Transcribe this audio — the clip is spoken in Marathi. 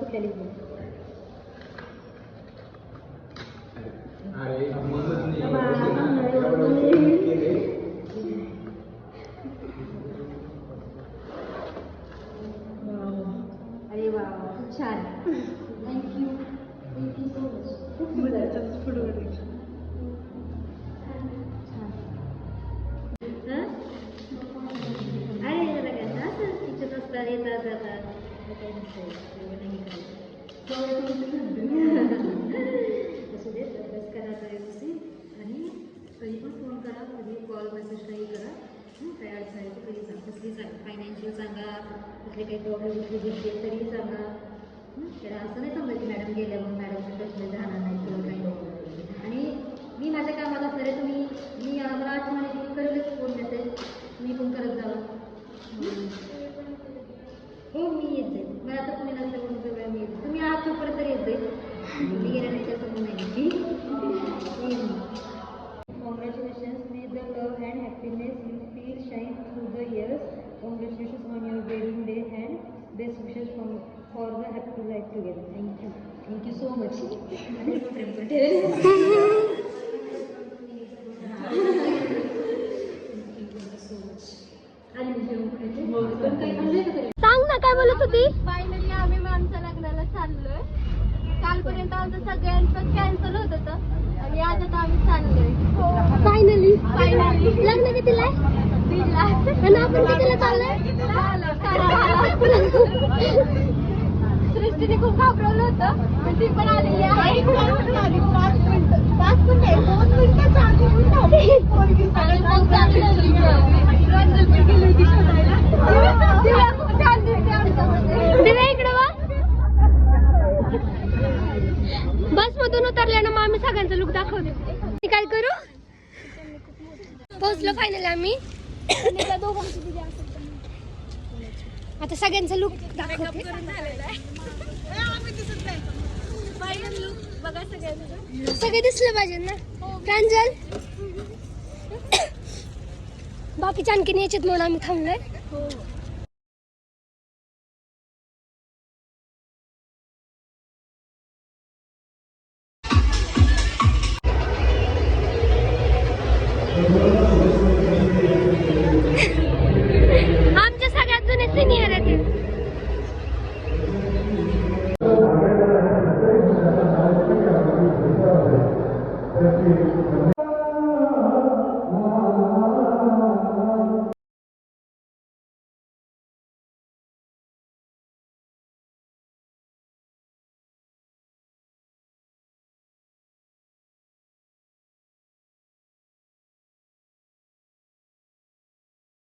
कुठल्या अरे वा छान थँक्यू सो मच खूप अरे असं शिक्षक असतात येतात जातात असू देत अभ्यास करा व्यवस्थित आणि कधी पण फोन करा कधी कॉल मेसेज काही करा काय अडचण आहे कधी सांगा कसली सांगा फायनान्शियल सांगा कुठले काही प्रॉब्लेम कुठली गोष्टी तरीही सांगा त्याला असं नाही समजा की मॅडम गेल्या म्हणून मॅडमच्या टचमध्ये राहणार नाही किंवा काही नाही आणि मी माझ्या कामात असणारे तुम्ही मी मला आठवण येते करेलच फोन मेसेज मी पण करत जावा हो मी येत जाईल मला आता पुणे नसतं म्हणून वेळा मी येते तुम्ही आज तोपर्यंत येत जाईल मी गेल्यानंतर समोर नाही Congratulations, may the love and happiness you feel shine through the years. Congratulations on your wedding day and best wishes for the happy life together. Thank you so much. सांग ना काय बोलत होती. फायनली आम्ही आमच्या लग्नाला चाललोय. कालपर्यंत आमचं सगळ्यांचं कॅन्सल होत होतं आणि आज आता आम्ही चाललोय. फायनली लग्न कितीला आहे. 3 लाख आणि आपण कितीला चाललोय. सृष्टीने खूप घाबरवलं होतं पण ती पण आलेली आहे. 5 मिनिटं 2 मिनिटं बस मधून उतरल्यानं मग आम्ही सगळ्यांचा लुक दाखवतो. काय करू पोहोचलो फायनली आम्ही. आता सगळ्यांचा लुक दाखवते. सगळे दिसले पाहिजे ना प्रांजल. बाकीच्या आणखीन याच्यात म्हणून आम्ही थांबलोय.